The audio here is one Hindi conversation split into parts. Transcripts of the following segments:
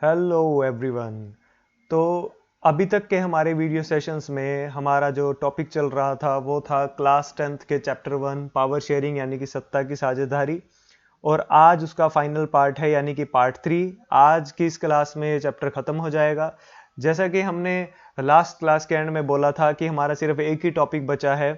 Hello everyone. तो अभी तक के हमारे वीडियो सेशंस में हमारा जो टॉपिक चल रहा था वो था क्लास 10th के चैप्टर 1 पावर शेयरिंग यानी कि सत्ता की साझेदारी। और आज उसका फाइनल पार्ट है यानी कि पार्ट 3। आज की इस क्लास में ये चैप्टर खत्म हो जाएगा। जैसा कि हमने लास्ट क्लास के एंड में बोला था कि हमारा सिर्फ एक ही टॉपिक बचा है,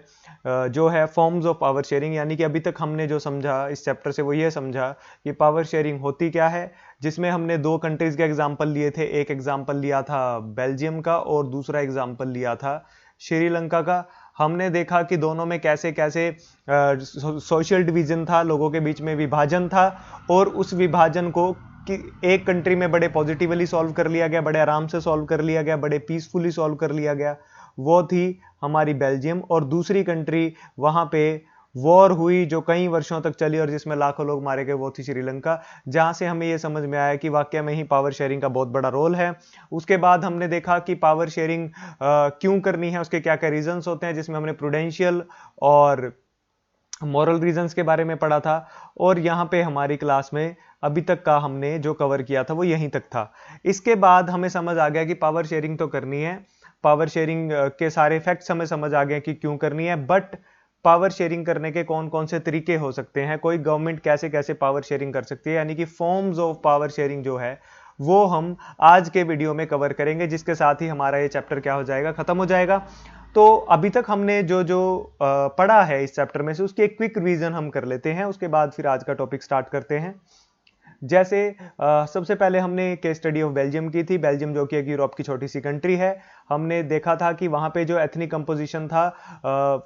जो है फॉर्म्स ऑफ पावर शेयरिंग। यानी कि अभी तक हमने जो समझा इस चैप्टर से वो ये समझा कि पावर शेयरिंग होती क्या है, जिसमें हमने दो कंट्रीज के एग्जाम्पल लिए थे। एक एग्जाम्पल लिया था बेल्जियम का और दूसरा एग्जाम्पल लिया था श्रीलंका का। हमने देखा कि दोनों में कैसे कैसे सोशल डिवीजन था, लोगों के बीच में विभाजन था, और उस विभाजन को कि एक कंट्री में बड़े पॉजिटिवली सॉल्व कर लिया गया, बड़े आराम से सॉल्व कर लिया गया, बड़े पीसफुली सॉल्व कर लिया गया। वो थी हमारी बेल्जियम। और दूसरी कंट्री वहां पे वॉर हुई जो कई वर्षों तक चली और जिसमें लाखों लोग मारे गए, वो थी श्रीलंका। जहां से हमें यह समझ में आया कि वाकई में ही पावर शेयरिंग का बहुत बड़ा रोल है। उसके बाद हमने देखा कि पावर शेयरिंग क्यों करनी है, उसके क्या क्या रीजंस होते हैं, जिसमें हमने प्रूडेंशियल और मॉरल रीजंस के बारे में पढ़ा था। और यहाँ पे हमारी क्लास में अभी तक का हमने जो कवर किया था वो यहीं तक था। इसके बाद हमें समझ आ गया कि पावर शेयरिंग तो करनी है, पावर शेयरिंग के सारे फैक्ट्स हमें समझ आ गए कि क्यों करनी है। बट पावर शेयरिंग करने के कौन कौन से तरीके हो सकते हैं, कोई गवर्नमेंट कैसे कैसे पावर शेयरिंग कर सकती है, यानी कि फॉर्म्स ऑफ पावर शेयरिंग जो है वो हम आज के वीडियो में कवर करेंगे, जिसके साथ ही हमारा ये चैप्टर क्या हो जाएगा, खत्म हो जाएगा। तो अभी तक हमने जो जो पढ़ा है इस चैप्टर में से उसकी एक क्विक रिवीजन हम कर लेते हैं, उसके बाद फिर आज का टॉपिक स्टार्ट करते हैं। जैसे सबसे पहले हमने केस स्टडी ऑफ बेल्जियम की थी। बेल्जियम जो कि एक यूरोप की छोटी सी कंट्री है। हमने देखा था कि वहां पे जो एथनिक कंपोजिशन था,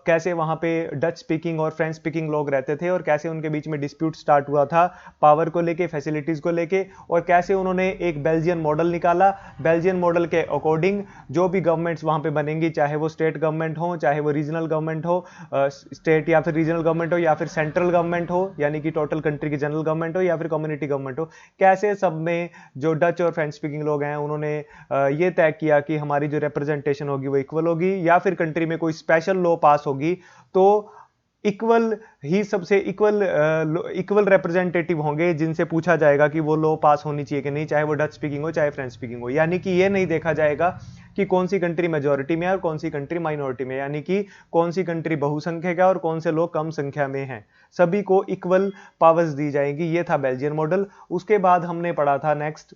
कैसे वहां पे डच स्पीकिंग और फ्रेंच स्पीकिंग लोग रहते थे और कैसे उनके बीच में डिस्प्यूट स्टार्ट हुआ था पावर को लेके, फैसिलिटीज को लेके, और कैसे उन्होंने एक बेल्जियन मॉडल निकाला। बेल्जियन मॉडल के अकॉर्डिंग जो भी गवर्नमेंट्स वहां पे बनेंगी, चाहे वो स्टेट गवर्नमेंट हो, चाहे वो रीजनल गवर्नमेंट हो, स्टेट या फिर रीजनल गवर्नमेंट हो, या फिर सेंट्रल गवर्नमेंट हो यानी कि टोटल कंट्री की जनरल गवर्नमेंट हो, या फिर कम्युनिटी गवर्नमेंट हो, कैसे सब में जो डच और फ्रेंच स्पीकिंग लोग हैं उन्होंने ये तय किया कि हमारी जो रिप्रेजेंटेशन होगी वो इक्वल होगी, या फिर कंट्री में कोई स्पेशल लॉ पास होगी तो इक्वल ही सबसे इक्वल रिप्रेजेंटेटिव होंगे, जिनसे पूछा जाएगा कि वो लॉ पास होनी चाहिए कि नहीं, चाहे वो डच स्पीकिंग हो चाहे फ्रेंच स्पीकिंग हो। यानी कि ये नहीं देखा जाएगा कि कौन सी कंट्री मेजोरिटी में है और कौन सी कंट्री माइनॉरिटी में, यानी कि कौन सी कंट्री बहुसंख्यक है और कौन से लोग कम संख्या में हैं। सभी को इक्वल पावर्स दी जाएंगी। ये था बेल्जियन मॉडल। उसके बाद हमने पढ़ा था नेक्स्ट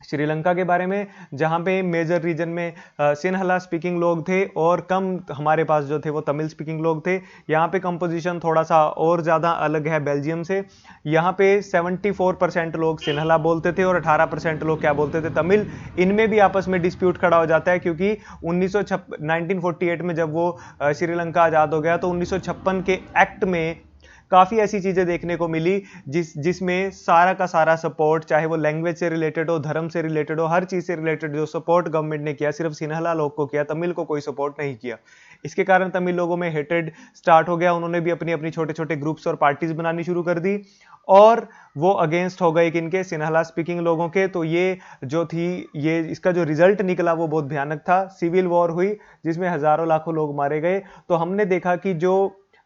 श्रीलंका के बारे में, जहां पे मेजर रीजन में सिन्हला स्पीकिंग लोग थे और कम हमारे पास जो थे वो तमिल स्पीकिंग लोग थे। यहाँ पे कंपोजिशन थोड़ा सा और ज्यादा अलग है बेल्जियम से। यहाँ पे 74% लोग सिन्हला बोलते थे और 18% लोग क्या बोलते थे, तमिल। इनमें भी आपस में डिस्प्यूट खड़ा हो जाता है, क्योंकि 1948 में जब वो श्रीलंका आजाद हो गया तो 1956 के एक्ट में काफी ऐसी चीजें देखने को मिली जिसमें सारा का सारा सपोर्ट, चाहे वो लैंग्वेज से रिलेटेड हो, धर्म से रिलेटेड हो, हर चीज से रिलेटेड जो सपोर्ट गवर्नमेंट ने किया सिर्फ सिन्हला लोग को किया, तमिल को कोई सपोर्ट नहीं किया। इसके कारण तमिल लोगों में हेटेड स्टार्ट हो गया। उन्होंने भी अपनी अपनी छोटे छोटे ग्रुप्स और पार्टीज बनानी शुरू कर दी और वो अगेंस्ट हो गए किनके, सिन्हला स्पीकिंग लोगों के। तो ये जो थी, ये इसका जो रिजल्ट निकला वो बहुत भयानक था। सिविल वॉर हुई जिसमें हजारों लाखों लोग मारे गए। तो हमने देखा कि जो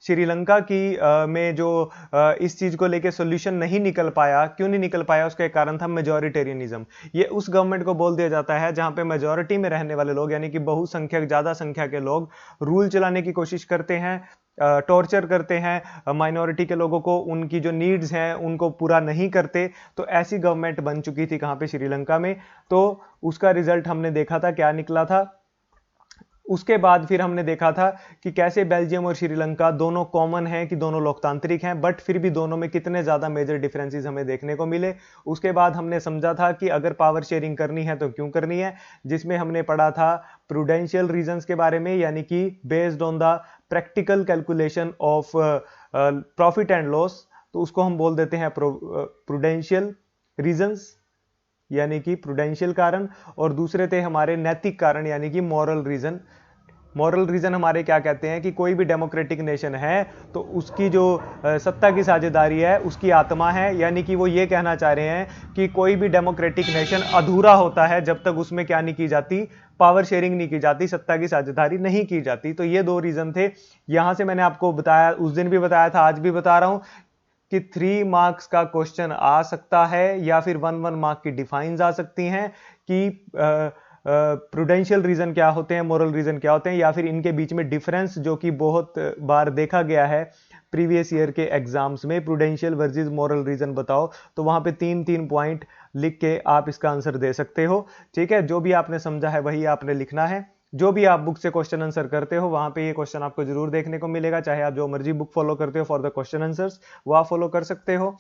श्रीलंका की में जो इस चीज को लेके सॉल्यूशन नहीं निकल पाया, क्यों नहीं निकल पाया, उसका एक कारण था मेजोरिटेरियनिज्म। ये उस गवर्नमेंट को बोल दिया जाता है जहां पे मेजोरिटी में रहने वाले लोग यानी कि बहुसंख्यक, ज्यादा संख्या के लोग रूल चलाने की कोशिश करते हैं, टॉर्चर करते हैं माइनॉरिटी के लोगों को, उनकी जो नीड्स हैं उनको पूरा नहीं करते। तो ऐसी गवर्नमेंट बन चुकी थी कहां पे, श्रीलंका में। तो उसका रिजल्ट हमने देखा था क्या निकला था। उसके बाद फिर हमने देखा था कि कैसे बेल्जियम और श्रीलंका दोनों कॉमन हैं, कि दोनों लोकतांत्रिक हैं, बट फिर भी दोनों में कितने ज्यादा मेजर डिफरेंसेस हमें देखने को मिले। उसके बाद हमने समझा था कि अगर पावर शेयरिंग करनी है तो क्यों करनी है, जिसमें हमने पढ़ा था प्रूडेंशियल रीजंस के बारे में, यानी कि based on the practical calculation of profit and loss. तो उसको हम बोल देते हैं प्रूडेंशियल रीजंस, यानी कि प्रूडेंशियल कारण। और दूसरे थे हमारे नैतिक कारण यानी कि मॉरल रीजन। मॉरल रीजन हमारे क्या कहते हैं कि कोई भी डेमोक्रेटिक नेशन है तो उसकी जो सत्ता की साझेदारी है उसकी आत्मा है, यानी कि वो ये कहना चाह रहे हैं कि कोई भी डेमोक्रेटिक नेशन अधूरा होता है जब तक उसमें क्या नहीं की जाती, पावर शेयरिंग नहीं की जाती, सत्ता की साझेदारी नहीं की जाती। तो ये दो रीजन थे। यहां से मैंने आपको बताया, उस दिन भी बताया था, आज भी बता रहा हूं कि 3 मार्क्स का क्वेश्चन आ सकता है या फिर 1 मार्क की डिफाइंस आ सकती हैं कि प्रूडेंशियल रीजन क्या होते हैं, मोरल रीजन क्या होते हैं, या फिर इनके बीच में डिफरेंस जो कि बहुत बार देखा गया है प्रीवियस ईयर के एग्जाम्स में, प्रूडेंशियल वर्सेस मोरल रीजन बताओ, तो वहां पे 3 पॉइंट लिख के आप इसका आंसर दे सकते हो। ठीक है, जो भी आपने समझा है वही आपने लिखना है। जो भी आप बुक से क्वेश्चन आंसर करते हो वहां पे ये क्वेश्चन आपको जरूर देखने को मिलेगा, चाहे आप जो मर्जी बुक फॉलो करते हो फॉर द क्वेश्चन आंसर्स, वो आप फॉलो कर सकते हो।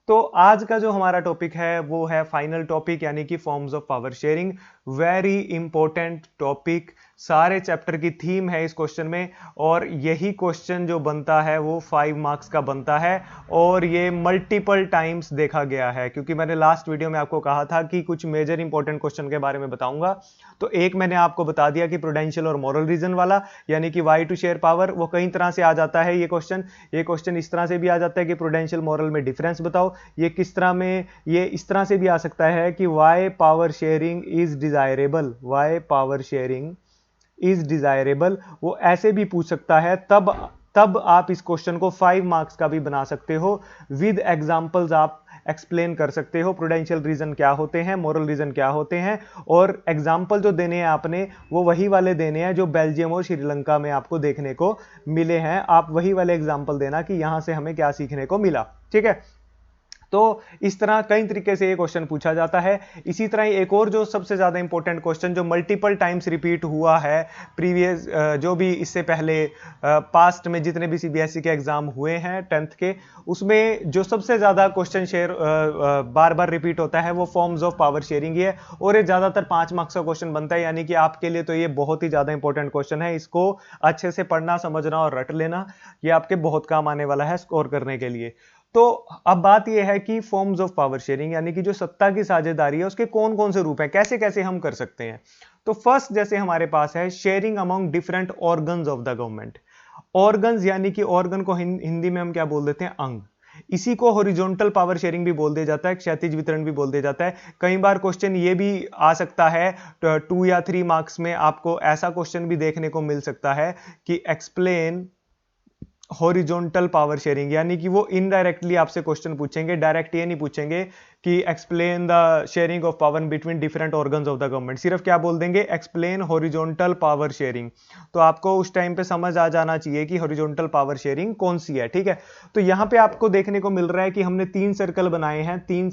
तो आज का जो हमारा टॉपिक है वो है फाइनल टॉपिक, यानी कि forms of power sharing. Very important topic, सारे चैप्टर की थीम है इस क्वेश्चन में, और यही क्वेश्चन जो बनता है वो 5 मार्क्स का बनता है, और ये मल्टीपल टाइम्स देखा गया है, क्योंकि मैंने लास्ट वीडियो में आपको कहा था कि कुछ मेजर इंपॉर्टेंट क्वेश्चन के बारे में बताऊंगा। तो एक मैंने आपको बता दिया कि प्रूडेंशियल और मोरल रीजन वाला, यानी कि वाई टू शेयर पावर, वो कई तरह से आ जाता है ये क्वेश्चन इस तरह से भी आ जाता है कि प्रूडेंशियल मोरल में डिफरेंस बताओ। ये किस तरह में, ये इस तरह से भी आ सकता है कि why power sharing is desirable, why power sharing is desirable, वो ऐसे भी पूछ सकता है। तब आप इस क्वेश्चन को 5 मार्क्स का भी बना सकते हो, विद एग्जांपल्स आप एक्सप्लेन कर सकते हो प्रूडेंशियल रीजन क्या होते हैं, मोरल रीजन क्या होते हैं, और एग्जांपल जो देने हैं आपने वो वही वाले देने हैं जो बेल्जियम और श्रीलंका में आपको देखने को मिले हैं। आप वही वाले एग्जांपल देना कि यहां से हमें क्या सीखने को मिला। ठीक है, तो इस तरह कई तरीके से ये क्वेश्चन पूछा जाता है। इसी तरह एक और जो सबसे ज्यादा इंपॉर्टेंट क्वेश्चन जो मल्टीपल टाइम्स रिपीट हुआ है प्रीवियस, जो भी इससे पहले पास्ट में जितने भी सीबीएसई के एग्जाम हुए हैं 10th के, उसमें जो सबसे ज्यादा क्वेश्चन शेयर बार बार रिपीट होता है वो फॉर्म्स ऑफ पावर शेयरिंग है, और ये ज्यादातर 5 मार्क्स का क्वेश्चन बनता है, यानी कि आपके लिए तो ये बहुत ही ज्यादा इंपॉर्टेंट क्वेश्चन है। इसको अच्छे से पढ़ना, समझना और रट लेना, ये आपके बहुत काम आने वाला है स्कोर करने के लिए। तो अब बात यह है कि फॉर्म्स ऑफ पावर शेयरिंग, यानी कि जो सत्ता की साझेदारी है, उसके कौन कौन से रूप हैं, कैसे कैसे हम कर सकते हैं। तो फर्स्ट जैसे हमारे पास है sharing among different organs of the government. Organs यानी कि ऑर्गन को हिंदी में हम क्या बोल देते हैं, अंग। इसी को हॉरिजॉन्टल पावर शेयरिंग भी बोल दिया जाता है, क्षैतिज वितरण भी बोल दिया जाता है। कई बार क्वेश्चन ये भी आ सकता है 2 या 3 मार्क्स में, आपको ऐसा क्वेश्चन भी देखने को मिल सकता है कि एक्सप्लेन हॉरिजॉन्टल पावर शेयरिंग, यानी कि वो इनडायरेक्टली आपसे क्वेश्चन पूछेंगे, डायरेक्ट ये नहीं पूछेंगे कि explain the sharing of power between different organs of the government, सिर्फ क्या बोल देंगे, एक्सप्लेन हॉरिजॉन्टल पावर शेयरिंग। तो आपको उस टाइम पे समझ आ जाना चाहिए कि हॉरिजॉन्टल पावर शेयरिंग कौन सी है। ठीक है, तो यहां पे आपको देखने को मिल रहा है कि हमने 3 सर्कल बनाए हैं, 3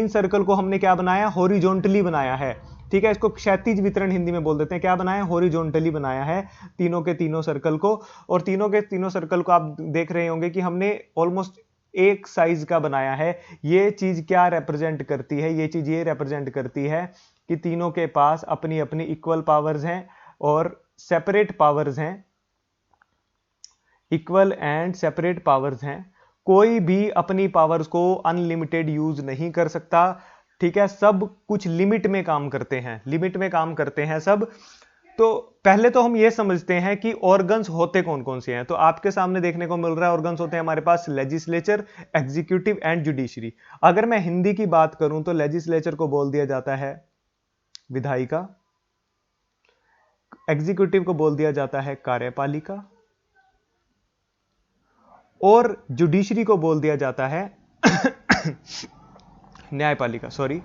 सर्कल को हमने क्या बनाया, हॉरिजॉन्टली बनाया है। ठीक है, इसको क्षैतिज वितरण हिंदी में बोल देते हैं, क्या बनाया, हॉरिजॉन्टली बनाया है तीनों के तीनों सर्कल को। और तीनों के तीनों सर्कल को आप देख रहे होंगे कि हमने ऑलमोस्ट एक साइज का बनाया है। ये चीज क्या रिप्रेजेंट करती है, ये चीज ये रिप्रेजेंट करती है कि तीनों के पास अपनी अपनी इक्वल पावर्स हैं और सेपरेट पावर्स हैं, इक्वल एंड सेपरेट पावर्स हैं। कोई भी अपनी पावर्स को अनलिमिटेड यूज नहीं कर सकता। ठीक है, सब कुछ लिमिट में काम करते हैं, लिमिट में काम करते हैं सब। तो पहले तो हम ये समझते हैं कि ऑर्गन्स होते कौन कौन से हैं। तो आपके सामने देखने को मिल रहा है ऑर्गन्स होते हैं हमारे पास लेजिस्लेचर, एग्जीक्यूटिव एंड जुडिशरी। अगर मैं हिंदी की बात करूं तो लेजिस्लेचर को बोल दिया जाता है विधायिका, एग्जीक्यूटिव को बोल दिया जाता है कार्यपालिका, और जुडिशरी को बोल दिया जाता है न्यायपालिका, सॉरी,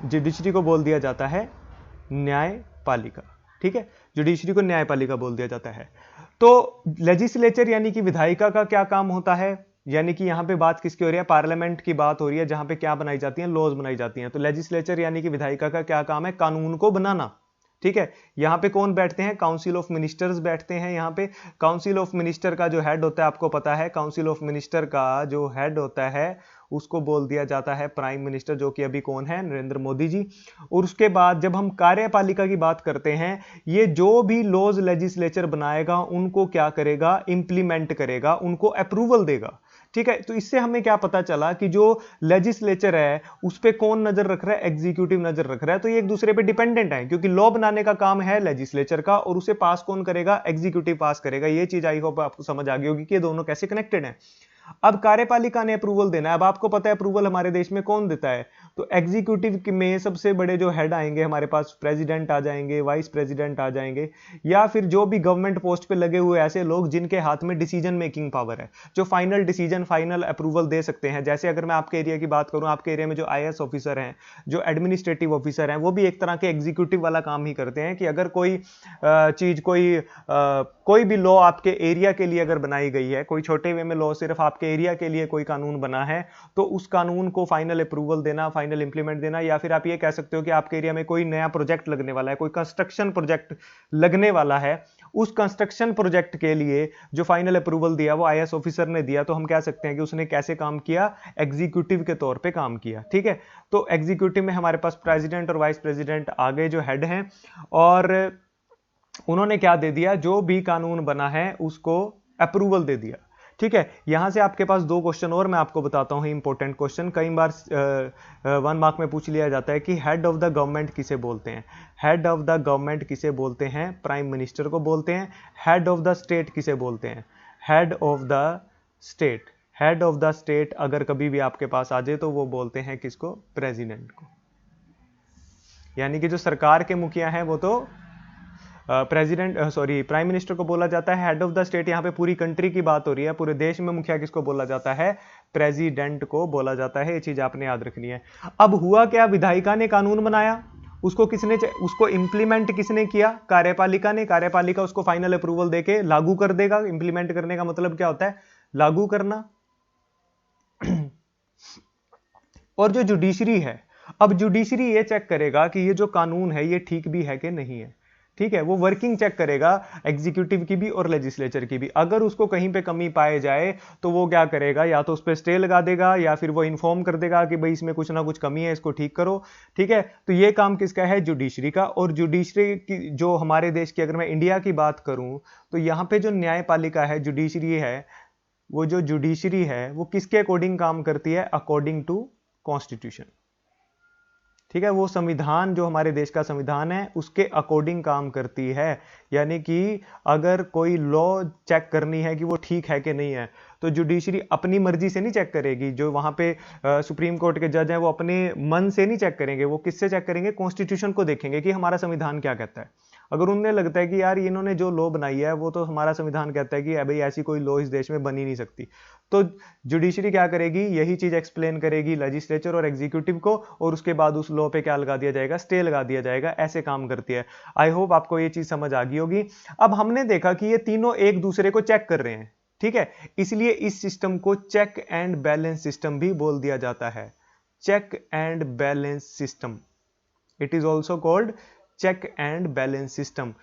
जुडिशरी को बोल दिया जाता है न्यायपालिका। ठीक है, जुडिशरी को न्यायपालिका बोल दिया जाता है। तो लेजिस्लेचर यानी कि विधायिका का क्या काम होता है, यानी कि यहां पे बात किसकी हो रही है, पार्लियामेंट की बात हो रही है, जहां पे क्या बनाई जाती है, लॉज बनाई जाती हैं। तो लेजिस्लेचर यानी कि विधायिका का क्या काम है, कानून को बनाना। ठीक है, यहां पे कौन बैठते हैं, काउंसिल ऑफ मिनिस्टर्स बैठते हैं। यहां पे काउंसिल ऑफ मिनिस्टर का जो हेड होता है, आपको पता है काउंसिल ऑफ मिनिस्टर का जो हेड होता है उसको बोल दिया जाता है प्राइम मिनिस्टर, जो कि अभी कौन है, नरेंद्र मोदी जी। और उसके बाद जब हम कार्यपालिका की बात करते हैं, ये जो भी लॉज लेजिस्लेचर बनाएगा उनको क्या करेगा, इंप्लीमेंट करेगा, उनको अप्रूवल देगा। ठीक है, तो इससे हमें क्या पता चला कि जो लेजिस्लेचर है उस पे कौन नजर रख रहा है, एग्जीक्यूटिव नजर रख रहा है। तो ये एक दूसरे पे डिपेंडेंट है, क्योंकि लॉ बनाने का काम है लेजिस्लेचर का और उसे पास कौन करेगा, एग्जीक्यूटिव पास करेगा। ये चीज आई होप आपको समझ आ गई होगी कि ये दोनों कैसे कनेक्टेड हैं। अब कार्यपालिका ने अप्रूवल देना है। अब आपको पता है अप्रूवल हमारे देश में कौन देता है, तो एग्जीक्यूटिव में सबसे बड़े जो हेड आएंगे हमारे पास, प्रेसिडेंट आ जाएंगे, वाइस प्रेसिडेंट आ जाएंगे, या फिर जो भी गवर्नमेंट पोस्ट पे लगे हुए ऐसे लोग जिनके हाथ में डिसीजन मेकिंग पावर है, जो फाइनल डिसीजन, फाइनल अप्रूवल दे सकते हैं। जैसे अगर मैं आपके एरिया की बात करूं, आपके एरिया में जो आईएएस ऑफिसर हैं, जो एडमिनिस्ट्रेटिव ऑफिसर हैं, वो भी एक तरह के एग्जीक्यूटिव वाला काम ही करते हैं कि अगर कोई चीज, कोई भी लॉ आपके एरिया के लिए अगर बनाई गई है, कोई छोटे वे में लॉ सिर्फ आपके एरिया के लिए कोई कानून बना है, तो उस कानून को फाइनल अप्रूवल देना, फाइनल इंप्लीमेंट देना, या फिर आप ये कह सकते हो कि आपके एरिया में कोई नया प्रोजेक्ट लगने वाला है, कोई कंस्ट्रक्शन प्रोजेक्ट लगने वाला है, उस कंस्ट्रक्शन प्रोजेक्ट के लिए जो फाइनल अप्रूवल दिया वो आईएएस ऑफिसर ने दिया, तो हम कह सकते हैं कि उसने कैसे काम किया, एग्जीक्यूटिव के तौर पे काम किया। ठीक है, तो एग्जीक्यूटिव में हमारे पास प्रेसिडेंट और वाइस प्रेसिडेंट आगे जो हेड हैं, और उन्होंने क्या दे दिया, जो भी कानून बना है उसको अप्रूवल दे दिया। ठीक है, यहां से आपके पास दो क्वेश्चन और मैं आपको बताता हूं, इंपॉर्टेंट क्वेश्चन, कई बार 1 मार्क में पूछ लिया जाता है कि हेड ऑफ द गवर्नमेंट किसे बोलते हैं। हेड ऑफ द गवर्नमेंट किसे बोलते हैं? प्राइम मिनिस्टर को बोलते हैं। हेड ऑफ द स्टेट किसे बोलते हैं? Head of the state. Head of the state अगर कभी भी आपके पास आ जाए तो वो बोलते हैं किसको? प्रेसिडेंट को। यानी कि जो सरकार के मुखिया हैं वो तो प्राइम मिनिस्टर को बोला जाता है। हेड ऑफ द स्टेट, यहाँ पे पूरी कंट्री की बात हो रही है, पूरे देश में मुखिया किसको बोला जाता है? प्रेसिडेंट को बोला जाता है। ये चीज आपने याद रखनी है। अब हुआ क्या, विधायिका ने कानून बनाया, उसको इंप्लीमेंट किसने किया? कार्यपालिका ने। कार्यपालिका उसको फाइनल अप्रूवल देके लागू कर देगा। इंप्लीमेंट करने का मतलब क्या होता है? लागू करना। और जो जुडिशरी है, अब जुडिशरी ये चेक करेगा कि ये जो कानून है ये ठीक भी है कि नहीं है। ठीक है, वो वर्किंग चेक करेगा एग्जीक्यूटिव की भी और लेजिस्लेचर की भी। अगर उसको कहीं पे कमी पाए जाए तो वो क्या करेगा, या तो उस पर स्टे लगा देगा या फिर वो इन्फॉर्म कर देगा कि भाई इसमें कुछ ना कुछ कमी है, इसको ठीक करो। ठीक है, तो ये काम किसका है? जुडिशरी का। और जुडिशरी की जो हमारे देश की, अगर मैं इंडिया की बात करूं तो यहां पे जो न्यायपालिका है, जुडिशरी है, वो जो जुडिशरी है वो किसके अकॉर्डिंग काम करती है? According to constitution. ठीक है, वो संविधान, जो हमारे देश का संविधान है उसके अकॉर्डिंग काम करती है। यानी कि अगर कोई लॉ चेक करनी है कि वो ठीक है कि नहीं है, तो जुडिशरी अपनी मर्जी से नहीं चेक करेगी। जो वहां पे सुप्रीम कोर्ट के जज हैं वो अपने मन से नहीं चेक करेंगे, वो किससे चेक करेंगे? कॉन्स्टिट्यूशन को देखेंगे कि हमारा संविधान क्या कहता है। अगर उन्हें लगता है कि यार इन्होंने जो लॉ बनाई है वो तो हमारा संविधान कहता है कि भाई ऐसी कोई लॉ इस देश में बन ही नहीं सकती, तो जुडिशरी क्या करेगी? यही चीज एक्सप्लेन करेगी लेजिस्लेचर और एग्जीक्यूटिव को, और उसके बाद उस लॉ पे क्या लगा दिया जाएगा? स्टे लगा दिया जाएगा। ऐसे काम करती है। आई होप आपको ये चीज समझ आ गई होगी। अब हमने देखा कि ये तीनों एक दूसरे को चेक कर रहे हैं। ठीक है, इसलिए इस सिस्टम को चेक एंड बैलेंस सिस्टम भी बोल दिया जाता है। Check and balance system, it is also called check and balance system.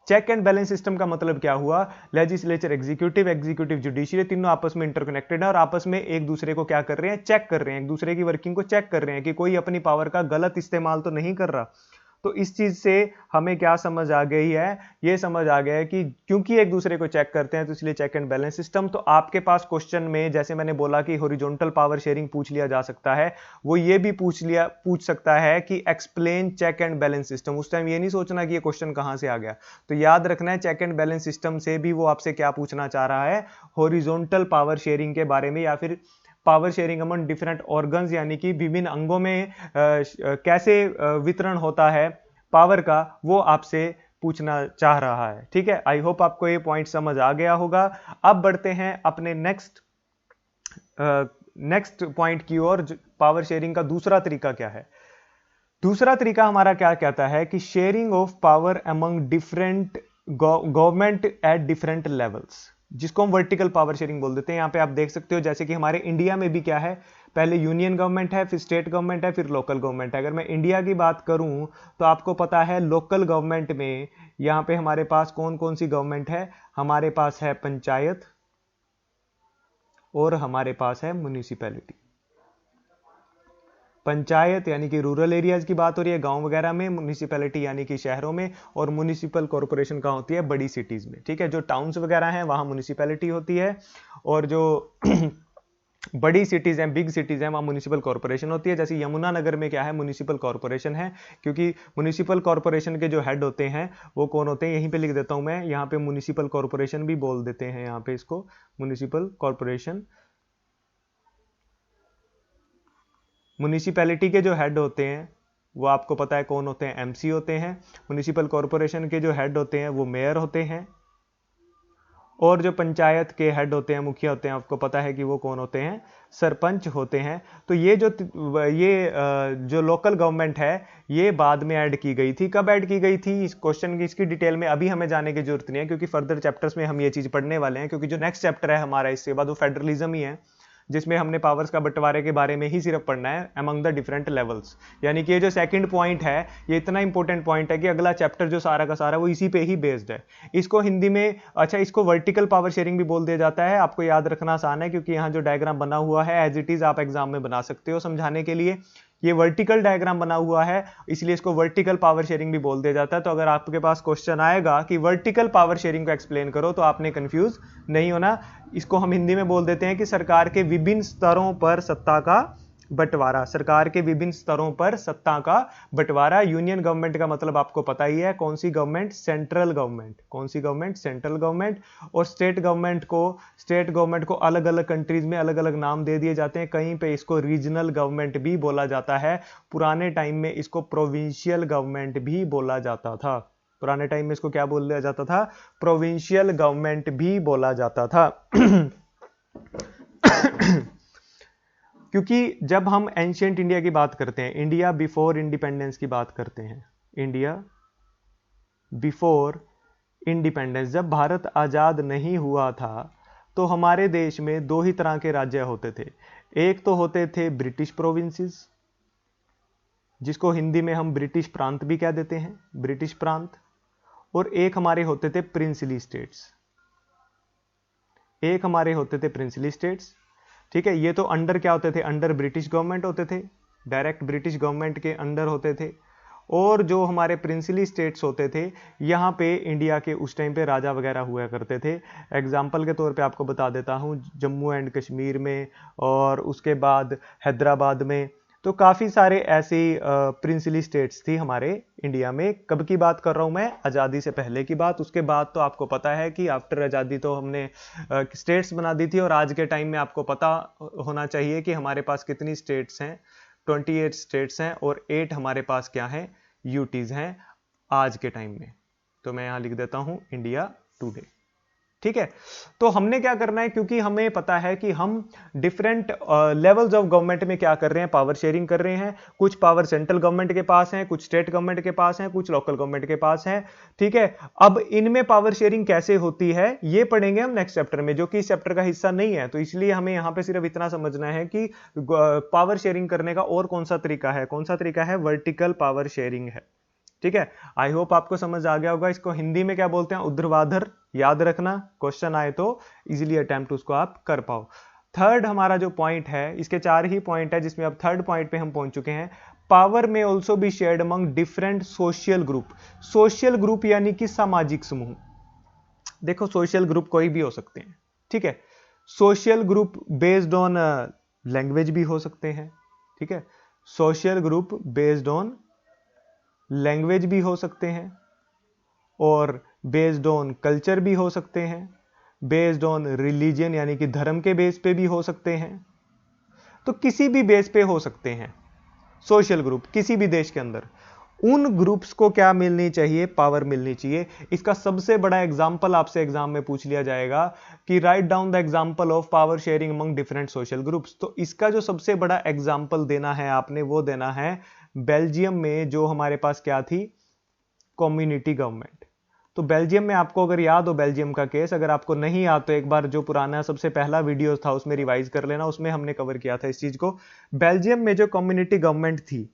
Check and balance system का मतलब क्या हुआ? लेजिस्लेचर, एग्जीक्यूटिव, एग्जीक्यूटिव जुडिशरी, तीनों आपस में इंटरकनेक्टेड है और आपस में एक दूसरे को क्या कर रहे हैं? चेक कर रहे हैं। एक दूसरे की वर्किंग को चेक कर रहे हैं कि कोई अपनी पावर का गलत इस्तेमाल तो नहीं कर रहा। तो इस चीज से हमें क्या समझ आ गई है? ये समझ आ गया है कि क्योंकि एक दूसरे को चेक करते हैं तो इसलिए चेक एंड बैलेंस सिस्टम। तो आपके पास क्वेश्चन में, जैसे मैंने बोला कि हॉरिजॉन्टल पावर शेयरिंग पूछ लिया जा सकता है, वो ये भी पूछ सकता है कि explain check and balance system. उस टाइम ये नहीं सोचना कि ये क्वेश्चन कहां से आ गया। तो याद रखना है, चेक एंड बैलेंस सिस्टम से भी वो आपसे क्या पूछना चाह रहा है? हॉरिजॉन्टल पावर शेयरिंग के बारे में, या फिर power sharing among different organs, यानी कि विभिन्न अंगों में कैसे वितरण होता है पावर का, वो आपसे पूछना चाह रहा है। ठीक है, आई होप आपको ये पॉइंट समझ आ गया होगा। अब बढ़ते हैं अपने नेक्स्ट पॉइंट की ओर। पावर शेयरिंग का दूसरा तरीका क्या है? दूसरा तरीका हमारा क्या कहता है कि sharing of power among different government at different levels, जिसको हम वर्टिकल पावर शेयरिंग बोल देते हैं। यहां पे आप देख सकते हो जैसे कि हमारे इंडिया में भी क्या है, पहले यूनियन गवर्नमेंट है, फिर स्टेट गवर्नमेंट है, फिर लोकल गवर्नमेंट है। अगर मैं इंडिया की बात करूं तो आपको पता है लोकल गवर्नमेंट में यहां पे हमारे पास कौन कौन सी गवर्नमेंट है? हमारे पास है पंचायत और हमारे पास है म्युनिसिपैलिटी। पंचायत यानी कि रूरल एरियाज की बात हो रही है, गांव वगैरह में। म्युनिसिपैलिटी यानी कि शहरों में। और म्युनिसिपल कॉर्पोरेशन कहां होती है? बड़ी सिटीज में। ठीक है, जो टाउन्स वगैरह हैं वहां म्युनिसिपैलिटी होती है, और जो बड़ी सिटीज हैं, बिग सिटीज हैं, वहां म्युनिसिपल कॉर्पोरेशन होती है। जैसे यमुनानगर में क्या है? म्युनिसिपल कॉर्पोरेशन है, क्योंकि म्युनिसिपल कॉर्पोरेशन के जो हेड होते हैं वो कौन होते हैं? यहीं पे लिख देता हूं मैं, यहाँ पे म्युनिसिपल कॉर्पोरेशन भी बोल देते हैं, यहाँ पे इसको म्युनिसिपल कॉर्पोरेशन। म्युनिसिपैलिटी के जो हेड होते हैं वो आपको पता है कौन होते हैं, एमसी होते हैं। म्युनिसिपल कॉरपोरेशन के जो हेड होते हैं वो मेयर होते हैं। और जो पंचायत के हेड होते हैं, मुखिया होते हैं, आपको पता है कि वो कौन होते हैं, सरपंच होते हैं। तो ये जो लोकल गवर्नमेंट है ये बाद में ऐड की गई थी। कब ऐड की गई थी इस क्वेश्चन की, इसकी डिटेल में अभी हमें जाने की जरूरत नहीं है, क्योंकि फर्दर चैप्टर्स में हम ये चीज पढ़ने वाले हैं। क्योंकि जो नेक्स्ट चैप्टर है हमारा इसके बाद वो फेडरलिज्म ही है, जिसमें हमने पावर्स का बंटवारे के बारे में ही सिर्फ पढ़ना है अमंग द डिफरेंट लेवल्स। यानी कि ये जो सेकंड पॉइंट है ये इतना इंपॉर्टेंट पॉइंट है कि अगला चैप्टर जो सारा का सारा वो इसी पे ही बेस्ड है। इसको हिंदी में इसको वर्टिकल पावर शेयरिंग भी बोल दिया जाता है। आपको याद रखना आसान है क्योंकि यहाँ जो डायग्राम बना हुआ है एज इट इज आप एग्जाम में बना सकते हो समझाने के लिए। ये वर्टिकल डायग्राम बना हुआ है इसलिए इसको वर्टिकल पावर शेयरिंग भी बोल दिया जाता है। तो अगर आपके पास क्वेश्चन आएगा कि वर्टिकल पावर शेयरिंग को एक्सप्लेन करो तो आपने कंफ्यूज नहीं होना। इसको हम हिंदी में बोल देते हैं कि सरकार के विभिन्न स्तरों पर सत्ता का बंटवारा। सरकार के विभिन्न स्तरों पर सत्ता का बंटवारा। यूनियन गवर्नमेंट का मतलब आपको पता ही है, कौन सी गवर्नमेंट, सेंट्रल गवर्नमेंट। कौन सी गवर्नमेंट, सेंट्रल गवर्नमेंट। और स्टेट गवर्नमेंट को अलग अलग कंट्रीज में अलग अलग नाम दे दिए जाते हैं। कहीं पे इसको रीजनल गवर्नमेंट भी बोला जाता है। पुराने टाइम में इसको प्रोविंशियल गवर्नमेंट भी बोला जाता था। पुराने टाइम में इसको क्या बोला जाता था, प्रोविंशियल गवर्नमेंट भी बोला जाता था। क्योंकि जब हम एंशिएंट इंडिया की बात करते हैं, इंडिया बिफोर इंडिपेंडेंस की बात करते हैं, इंडिया बिफोर इंडिपेंडेंस, जब भारत आजाद नहीं हुआ था तो हमारे देश में दो ही तरह के राज्य होते थे। एक तो होते थे ब्रिटिश प्रोविंसेस, जिसको हिंदी में हम ब्रिटिश प्रांत भी कह देते हैं, ब्रिटिश प्रांत। और एक हमारे होते थे प्रिंसली स्टेट्स। एक हमारे होते थे प्रिंसली स्टेट्स, ठीक है। ये तो अंडर क्या होते थे, अंडर ब्रिटिश गवर्नमेंट होते थे, डायरेक्ट ब्रिटिश गवर्नमेंट के अंडर होते थे। और जो हमारे प्रिंसली स्टेट्स होते थे यहाँ पे इंडिया के उस टाइम पे राजा वगैरह हुआ करते थे। एग्जाम्पल के तौर पे आपको बता देता हूँ, जम्मू एंड कश्मीर में और उसके बाद हैदराबाद में, तो काफ़ी सारे ऐसी प्रिंसली स्टेट्स थी हमारे इंडिया में। कब की बात कर रहा हूँ मैं, आज़ादी से पहले की बात। उसके बाद तो आपको पता है कि आफ्टर आज़ादी तो हमने स्टेट्स बना दी थी। और आज के टाइम में आपको पता होना चाहिए कि हमारे पास कितनी स्टेट्स हैं, 28 स्टेट्स हैं और 8 हमारे पास क्या हैं, यूटीज हैं आज के टाइम में। तो मैं यहाँ लिख देता हूँ इंडिया टुडे, ठीक है। तो हमने क्या करना है, क्योंकि हमें पता है कि हम डिफरेंट लेवल्स ऑफ गवर्नमेंट में क्या कर रहे हैं, पावर शेयरिंग कर रहे हैं। कुछ पावर सेंट्रल गवर्नमेंट के पास है, कुछ स्टेट गवर्नमेंट के पास है, कुछ लोकल गवर्नमेंट के पास है, ठीक है। अब इनमें पावर शेयरिंग कैसे होती है ये पढ़ेंगे हम नेक्स्ट चैप्टर में, जो कि इस चैप्टर का हिस्सा नहीं है। तो इसलिए हमें यहाँ पे सिर्फ इतना समझना है कि पावर शेयरिंग करने का और कौन सा तरीका है, कौन सा तरीका है, वर्टिकल पावर शेयरिंग है, ठीक है। आई होप आपको समझ आ गया होगा। इसको हिंदी में क्या बोलते हैं, ऊर्ध्वाधर। याद रखना, क्वेश्चन आए तो इजीली अटेम्प्ट उसको आप कर पाओ। थर्ड हमारा जो पॉइंट है, इसके 4 ही पॉइंट है जिसमें अब थर्ड पॉइंट पे हम पहुंच चुके हैं। पावर में also be shared among different social group. Social group यानी कि सामाजिक समूह। देखो सोशल ग्रुप कोई भी हो सकते हैं, ठीक है। Social group based on language भी हो सकते हैं, ठीक है। Social group based on language भी हो सकते हैं, और बेस्ड ऑन कल्चर भी हो सकते हैं, बेस्ड ऑन रिलीजन यानी कि धर्म के बेस पे भी हो सकते हैं। तो किसी भी बेस पे हो सकते हैं सोशल ग्रुप किसी भी देश के अंदर। उन ग्रुप्स को क्या मिलनी चाहिए, पावर मिलनी चाहिए। इसका सबसे बड़ा एग्जांपल आपसे एग्जाम में पूछ लिया जाएगा कि write down the example of power sharing among different social groups. तो इसका जो सबसे बड़ा एग्जांपल देना है आपने, वो देना है बेल्जियम में जो हमारे पास क्या थी, कम्युनिटी गवर्नमेंट। तो बेल्जियम में आपको अगर याद हो बेल्जियम का केस, अगर आपको नहीं याद तो एक बार जो पुराना सबसे पहला वीडियो था उसमें रिवाइज कर लेना, उसमें हमने कवर किया था इस चीज को। बेल्जियम में जो कम्युनिटी गवर्नमेंट थी,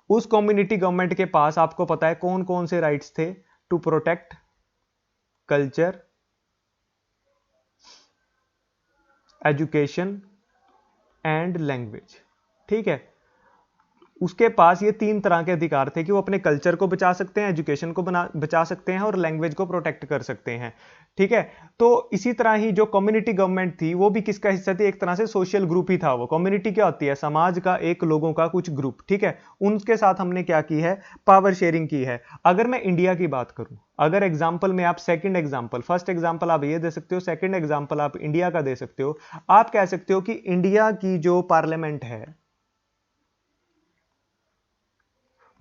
उस कम्युनिटी गवर्नमेंट के पास आपको पता है कौन कौन से राइट्स थे, to protect culture, education and language, ठीक है। उसके पास ये 3 तरह के अधिकार थे कि वो अपने कल्चर को बचा सकते हैं, एजुकेशन को बचा सकते हैं और लैंग्वेज को प्रोटेक्ट कर सकते हैं, ठीक है। तो इसी तरह ही जो कम्युनिटी गवर्नमेंट थी वो भी किसका हिस्सा थी, एक तरह से सोशल ग्रुप ही था वो। कम्युनिटी क्या होती है, समाज का एक लोगों का कुछ ग्रुप, ठीक है। उनके साथ हमने क्या की है, पावर शेयरिंग की है। अगर मैं इंडिया की बात करूं, अगर एग्जाम्पल में आप सेकंड एग्जाम्पल, फर्स्ट एग्जाम्पल आप ये दे सकते हो, सेकंड एग्जाम्पल आप इंडिया का दे सकते हो। आप कह सकते हो कि इंडिया की जो पार्लियामेंट है,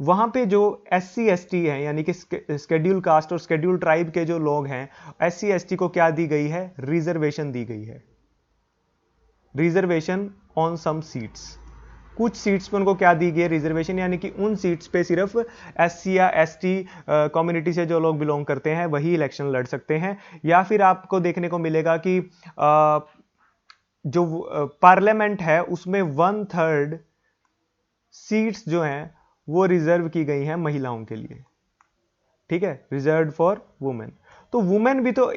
वहां पे जो SC ST है यानी कि स्केड्यूल कास्ट और स्केड्यूल ट्राइब के जो लोग हैं, SC ST को क्या दी गई है? रिजर्वेशन दी गई है, रिजर्वेशन ऑन सम सीट्स। कुछ सीट्स पे उनको क्या दी गई है? रिजर्वेशन, यानी कि उन सीट्स पे सिर्फ SC या ST कम्युनिटी से जो लोग बिलोंग करते हैं वही इलेक्शन लड़ सकते हैं। या फिर आपको देखने को मिलेगा कि जो पार्लियामेंट है उसमें 1/3 सीट्स जो हैं वो रिजर्व की गई हैं महिलाओं के लिए, ठीक है, रिजर्व फॉर वुमेन। तो वुमेन भी तो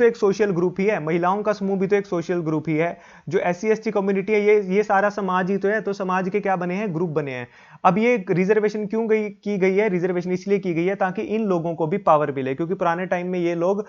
एक सोशल ग्रुप ही है, महिलाओं का समूह भी तो एक सोशल ग्रुप ही है। जो SC ST कम्युनिटी है ये सारा समाज ही तो है, तो समाज के क्या बने हैं? ग्रुप बने हैं। अब ये रिजर्वेशन क्यों की गई है? रिजर्वेशन इसलिए की गई है ताकि इन लोगों को भी पावर मिले, क्योंकि पुराने टाइम में ये लोग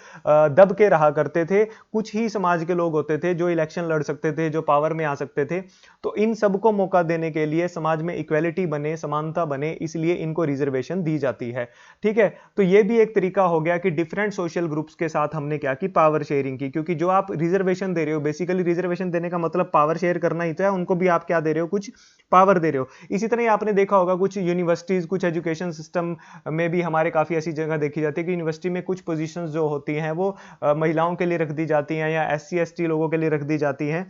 दब के रहा करते थे। कुछ ही समाज के लोग होते थे जो इलेक्शन लड़ सकते थे, जो पावर में आ सकते थे। तो इन सबको मौका देने के लिए, समाज में इक्वेलिटी बने, समानता बने, इसलिए इनको रिजर्वेशन दी जाती है, ठीक है। तो ये भी एक तरीका हो गया कि डिफरेंट सोशल ग्रुप्स के साथ हमने क्या की? पावर शेयरिंग की। क्योंकि जो आप रिजर्वेशन दे रहे हो, बेसिकली रिजर्वेशन देने का मतलब पावर शेयर करना ही तो है, उनको भी आप क्या दे रहे हो? कुछ पावर दे रहे हो। इसी तरह आपने देखा होगा कुछ यूनिवर्सिटीज, कुछ एजुकेशन सिस्टम में भी हमारे काफी ऐसी जगह देखी जाती है कि यूनिवर्सिटी में कुछ पोजीशंस जो होती हैं वो महिलाओं के लिए रख दी जाती हैं या SC ST लोगों के लिए रख दी जाती हैं।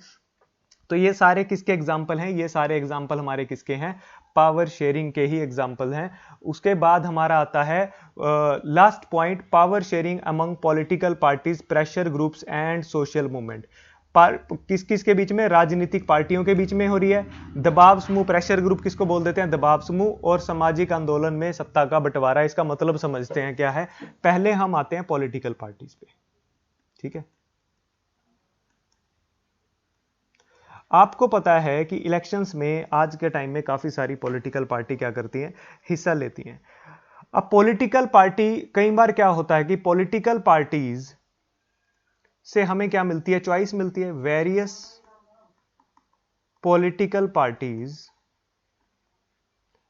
तो ये सारे किसके एग्जाम्पल हैं? ये सारे एग्जाम्पल हमारे किसके हैं? पावर शेयरिंग के ही एग्जाम्पल हैं। उसके बाद हमारा आता है last point, power sharing among political parties, pressure groups and social movement. किस किस के बीच में? राजनीतिक पार्टियों के बीच में हो रही है। दबाव समूह, प्रेशर ग्रुप किसको बोल देते हैं? दबाव समूह। और सामाजिक आंदोलन में सत्ता का बंटवारा। इसका मतलब समझते हैं क्या है। पहले हम आते हैं पॉलिटिकल पार्टीज पे, ठीक है। आपको पता है कि इलेक्शंस में आज के टाइम में काफी सारी पॉलिटिकल पार्टी क्या करती हैं? हिस्सा लेती हैं। अब पॉलिटिकल पार्टी, कई बार क्या होता है कि पॉलिटिकल पार्टीज से हमें क्या मिलती है? चॉइस मिलती है। Various political parties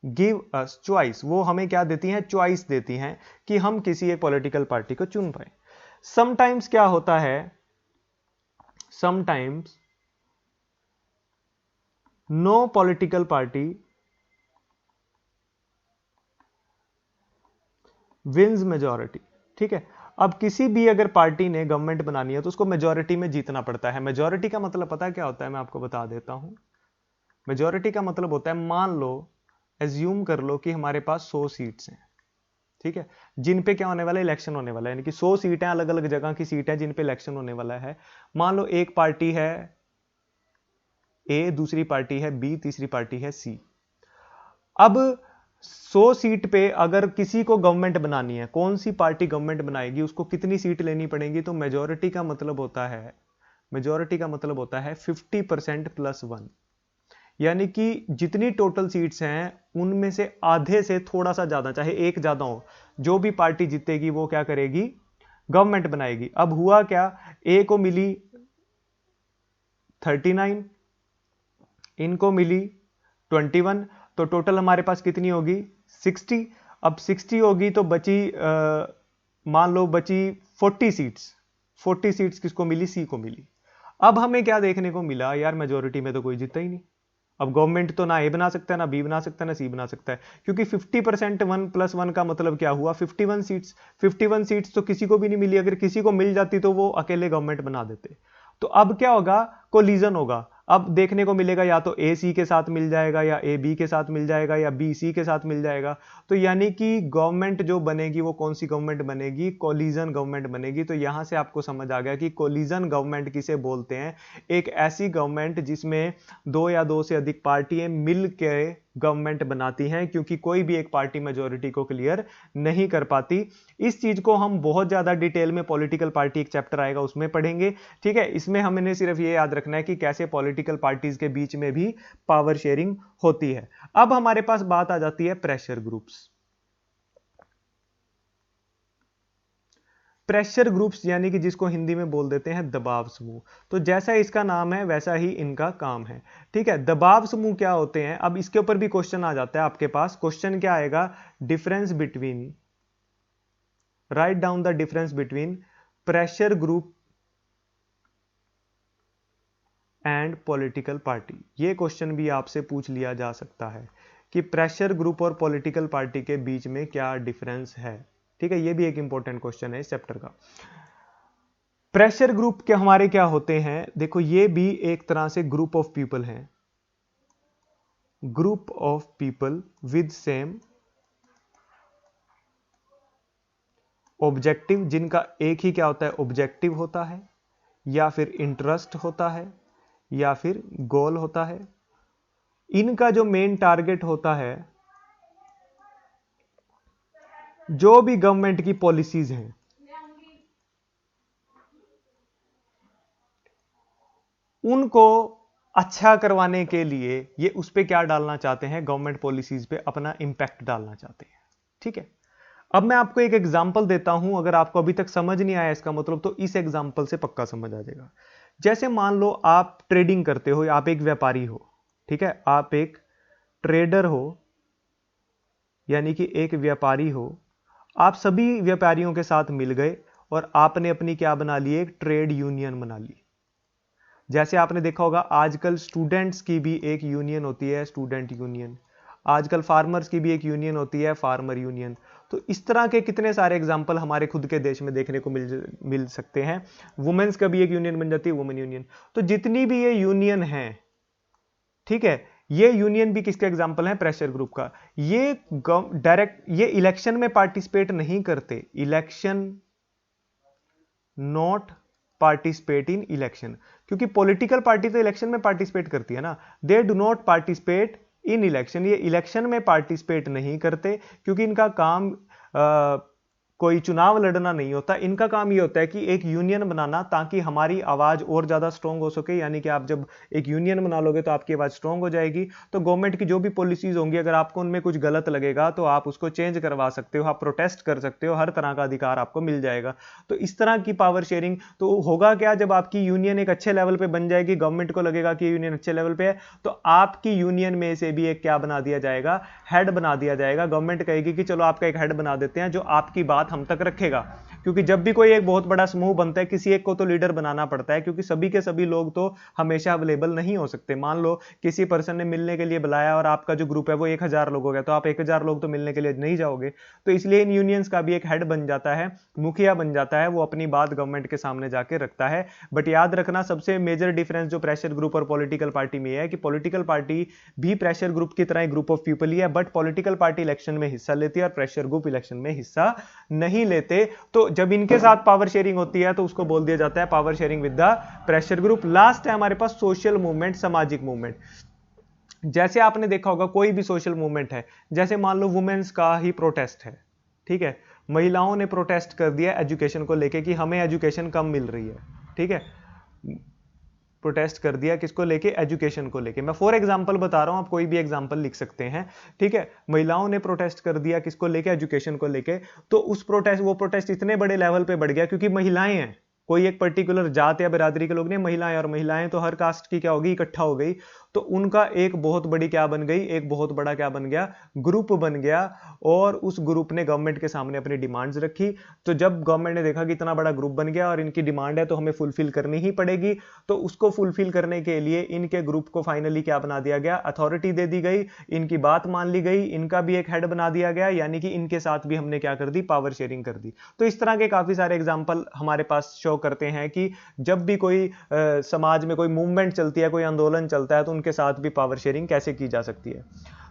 give us choice. वो हमें क्या देती हैं? चॉइस देती हैं कि हम किसी एक पॉलिटिकल पार्टी को चुन पाए। समटाइम्स क्या होता है? Sometimes no political party wins majority, ठीक है। अब किसी भी अगर पार्टी ने गवर्नमेंट बनानी है तो उसको मेजॉरिटी में जीतना पड़ता है। मेजॉरिटी का मतलब पता है क्या होता है? मैं आपको बता देता हूं। मेजॉरिटी का मतलब होता है, मान लो, एज्यूम कर लो कि हमारे पास 100 सीट्स हैं, ठीक है, जिन पे क्या होने वाला है? इलेक्शन होने वाला है। यानी कि 100 सीटें, अलग अलग जगह की सीट है जिन पे इलेक्शन होने वाला है। मान लो एक पार्टी है ए, दूसरी पार्टी है बी, तीसरी पार्टी है सी। अब 100 सीट पे अगर किसी को गवर्नमेंट बनानी है, कौन सी पार्टी गवर्नमेंट बनाएगी, उसको कितनी सीट लेनी पड़ेगी? तो मेजॉरिटी का मतलब होता है, मेजॉरिटी का मतलब होता है 50% + 1। यानी कि जितनी टोटल सीट्स हैं उनमें से आधे से थोड़ा सा ज्यादा, चाहे एक ज्यादा हो, जो भी पार्टी जीतेगी वो क्या करेगी? गवर्नमेंट बनाएगी। अब हुआ क्या? ए को मिली 39, इनको मिली 21, तो टोटल हमारे पास कितनी होगी? 60। अब 60 होगी तो बची मान लो बची 40 सीट्स। 40 सीट्स किसको मिली? सी को मिली। अब हमें क्या देखने को मिला? यार मेजोरिटी में तो कोई जीता ही नहीं। अब गवर्नमेंट तो ना ए बना सकता है, ना बी बना सकता है, ना सी बना सकता है, क्योंकि 50% 1 + 1 का मतलब क्या हुआ? 51 सीट्स। 51 सीट्स तो किसी को भी नहीं मिली। अगर किसी को मिल जाती तो वो अकेले गवर्नमेंट बना देते। तो अब क्या होगा? कोलिजन होगा। अब देखने को मिलेगा या तो ए सी के साथ मिल जाएगा, या ए बी के साथ मिल जाएगा, या बी सी के साथ मिल जाएगा। तो यानी कि गवर्नमेंट जो बनेगी वो कौन सी गवर्नमेंट बनेगी? कोलिजन गवर्नमेंट बनेगी। तो यहां से आपको समझ आ गया कि कोलिजन गवर्नमेंट किसे बोलते हैं? एक ऐसी गवर्नमेंट जिसमें 2 या 2 से अधिक पार्टियां मिल के गवर्नमेंट बनाती हैं, क्योंकि कोई भी एक पार्टी मेजोरिटी को क्लियर नहीं कर पाती। इस चीज को हम बहुत ज्यादा डिटेल में, पॉलिटिकल पार्टी एक चैप्टर आएगा उसमें पढ़ेंगे, ठीक है। इसमें हमने सिर्फ ये याद रखना है कि कैसे पॉलिटिकल पार्टीज के बीच में भी पावर शेयरिंग होती है। अब हमारे पास बात आ जाती है प्रेशर ग्रुप्स। प्रेशर ग्रुप्स यानी कि जिसको हिंदी में बोल देते हैं दबाव समूह। तो जैसा इसका नाम है वैसा ही इनका काम है, ठीक है। दबाव समूह क्या होते हैं? अब इसके ऊपर भी क्वेश्चन आ जाता है आपके पास। क्वेश्चन क्या आएगा? Difference between, write down the difference between pressure group and political party. ये क्वेश्चन भी आपसे पूछ लिया जा सकता है कि प्रेशर ग्रुप और पॉलिटिकल पार्टी के बीच में क्या डिफरेंस है। ठीक है, ये भी एक इंपॉर्टेंट क्वेश्चन है इस चैप्टर का। प्रेशर ग्रुप के हमारे क्या होते हैं, देखो ये भी एक तरह से ग्रुप ऑफ पीपल हैं, group of people with same objective, जिनका एक ही क्या होता है, ऑब्जेक्टिव होता है, या फिर इंटरेस्ट होता है, या फिर गोल होता है। इनका जो मेन टारगेट होता है, जो भी गवर्नमेंट की पॉलिसीज हैं उनको अच्छा करवाने के लिए ये उस पे क्या डालना चाहते हैं, गवर्नमेंट पॉलिसीज पे अपना इंपैक्ट डालना चाहते हैं। ठीक है, अब मैं आपको एक एग्जांपल देता हूं, अगर आपको अभी तक समझ नहीं आया इसका मतलब, तो इस एग्जांपल से पक्का समझ आ जाएगा। जैसे मान लो आप ट्रेडिंग करते हो, आप एक व्यापारी हो, ठीक है, आप एक ट्रेडर हो, यानी कि एक व्यापारी हो। आप सभी व्यापारियों के साथ मिल गए और आपने अपनी क्या बना ली, एक ट्रेड यूनियन बना ली। जैसे आपने देखा होगा आजकल स्टूडेंट्स की भी एक यूनियन होती है, स्टूडेंट यूनियन। आजकल फार्मर्स की भी एक यूनियन होती है, फार्मर यूनियन। तो इस तरह के कितने सारे एग्जाम्पल हमारे खुद के देश में देखने को मिल सकते हैं। वुमेन्स का भी एक यूनियन बन जाती है, वुमेन यूनियन। तो जितनी भी ये यूनियन है, ठीक है, ये यूनियन भी किसका एग्जाम्पल है, प्रेशर ग्रुप का। ये डायरेक्ट ये इलेक्शन में पार्टिसिपेट नहीं करते, election not participate in election, क्योंकि पॉलिटिकल पार्टी तो इलेक्शन में पार्टिसिपेट करती है ना। They do not participate in election, ये इलेक्शन में पार्टिसिपेट नहीं करते, क्योंकि इनका काम कोई चुनाव लड़ना नहीं होता। इनका काम ये होता है कि एक यूनियन बनाना, ताकि हमारी आवाज और ज्यादा स्ट्रांग हो सके। यानी कि आप जब एक यूनियन बना लोगे तो आपकी आवाज स्ट्रांग हो जाएगी, तो गवर्नमेंट की जो भी पॉलिसीज होंगी, अगर आपको उनमें कुछ गलत लगेगा तो आप उसको चेंज करवा सकते हो, आप प्रोटेस्ट कर सकते हो, हर तरह का अधिकार आपको मिल जाएगा। तो इस तरह की पावर शेयरिंग तो होगा क्या, जब आपकी यूनियन एक अच्छे लेवल पे बन जाएगी, गवर्नमेंट को लगेगा कि यूनियन अच्छे लेवल पे है, तो आपकी यूनियन में से भी एक क्या बना दिया जाएगा, हेड बना दिया जाएगा। गवर्नमेंट कहेगी कि चलो आपका एक हेड बना देते हैं जो आपकी बात हम तक रखेगा, क्योंकि जब भी कोई एक बहुत बड़ा समूह बनता है, किसी एक को तो लीडर बनाना पड़ता है, क्योंकि सभी के सभी लोग तो हमेशा अवेलेबल नहीं हो सकते। मान लो किसी पर्सन ने मिलने के लिए बुलाया और आपका जो ग्रुप है वो 1000 लोग हो गया, तो आप 1000 लोग तो मिलने के लिए नहीं जाओगे। तो इसलिए इन यूनियंस का भी एक हेड बन जाता है, मुखिया बन जाता है, वो अपनी बात गवर्नमेंट के सामने जाके रखता है। बट याद रखना, सबसे मेजर डिफरेंस जो प्रेशर ग्रुप और पॉलिटिकल पार्टी में है कि पॉलिटिकल पार्टी भी प्रेशर ग्रुप की तरह ग्रुप ऑफ पीपल ही है, बट पॉलिटिकल पार्टी इलेक्शन में हिस्सा लेती है और प्रेशर ग्रुप इलेक्शन में हिस्सा नहीं लेते। तो जब इनके साथ पावर शेयरिंग होती है तो उसको बोल दिया जाता है power sharing with the pressure group. Last है हमारे पास सोशल मूवमेंट, सामाजिक मूवमेंट। जैसे आपने देखा होगा कोई भी सोशल मूवमेंट है, जैसे मान लो वुमेन्स का ही प्रोटेस्ट है, ठीक है, महिलाओं ने प्रोटेस्ट कर दिया एजुकेशन को लेके कि हमें एजुकेशन कम मिल रही है, ठीक है, प्रोटेस्ट कर दिया किसको लेके, एजुकेशन को लेके। मैं फॉर एग्जांपल बता रहा हूं, आप कोई भी एग्जांपल लिख सकते हैं, ठीक है। महिलाओं ने प्रोटेस्ट कर दिया किसको लेके, एजुकेशन को लेके। तो उस वो प्रोटेस्ट इतने बड़े लेवल पे बढ़ गया क्योंकि महिलाएं हैं, कोई एक पर्टिकुलर जात या बिरादरी के लोग नहीं, महिलाएं, और महिलाएं तो हर कास्ट की क्या होगी, इकट्ठा हो गई। तो उनका एक बहुत बड़ी क्या बन गई, एक बहुत बड़ा क्या बन गया, ग्रुप बन गया, और उस ग्रुप ने गवर्नमेंट के सामने अपनी डिमांड्स रखी। तो जब गवर्नमेंट ने देखा कि इतना बड़ा ग्रुप बन गया और इनकी डिमांड है तो हमें फुलफिल करनी ही पड़ेगी, तो उसको फुलफिल करने के लिए इनके ग्रुप को फाइनली क्या बना दिया गया, अथॉरिटी दे दी गई, इनकी बात मान ली गई, इनका भी एक हेड बना दिया गया, यानी कि इनके साथ भी हमने क्या कर दी, पावर शेयरिंग कर दी। तो इस तरह के काफी सारे एग्जाम्पल हमारे पास शो करते हैं कि जब भी कोई समाज में कोई मूवमेंट चलती है, कोई आंदोलन चलता है, तो उनके साथ भी पावर शेयरिंग कैसे की जा सकती है।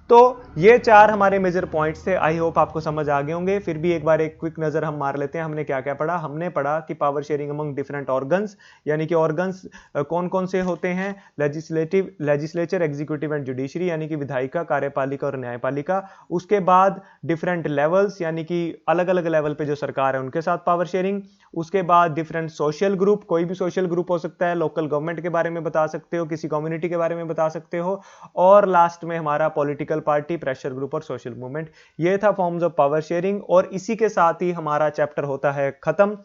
तो ये 4 हमारे मेजर पॉइंट्स थे, आई होप आपको समझ आ गए होंगे। फिर भी एक बार एक क्विक नजर हम मार लेते हैं, हमने क्या क्या पढ़ा। हमने पढ़ा कि power sharing among different organs, यानी कि ऑर्गन्स कौन कौन से होते हैं, लेजिस्लेचर, एग्जीक्यूटिव एंड जुडिशरी, यानी कि विधायिका, कार्यपालिका और न्यायपालिका। उसके बाद डिफरेंट लेवल्स, यानी कि अलग अलग लेवल पे जो सरकार है उनके साथ पावर शेयरिंग। उसके बाद डिफरेंट सोशल ग्रुप, कोई भी सोशल ग्रुप हो सकता है, लोकल गवर्नमेंट के बारे में बता सकते हो, किसी कम्युनिटी के बारे में बता सकते हो। और लास्ट में हमारा पॉलिटिकल पार्टी, प्रेशर ग्रुप और सोशल मूवमेंट। ये था फॉर्म्स ऑफ पावर शेयरिंग, और इसी के साथ ही हमारा चैप्टर होता है खत्म।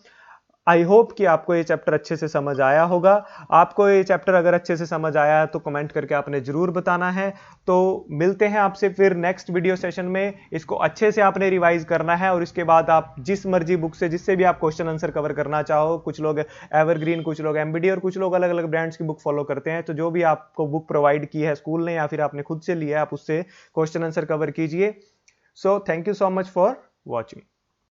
आई होप कि आपको ये चैप्टर अच्छे से समझ आया होगा। आपको ये चैप्टर अगर अच्छे से समझ आया है तो कमेंट करके आपने जरूर बताना है। तो मिलते हैं आपसे फिर नेक्स्ट वीडियो सेशन में। इसको अच्छे से आपने रिवाइज करना है और इसके बाद आप जिस मर्जी बुक से जिससे भी आप क्वेश्चन आंसर कवर करना चाहो, कुछ लोग एवरग्रीन, कुछ लोग एमबीडी और कुछ लोग अलग अलग ब्रांड्स की बुक फॉलो करते हैं, तो जो भी आपको बुक प्रोवाइड की है स्कूल ने या फिर आपने खुद से लिया है, आप उससे क्वेश्चन आंसर कवर कीजिए। So thank you so much for watching.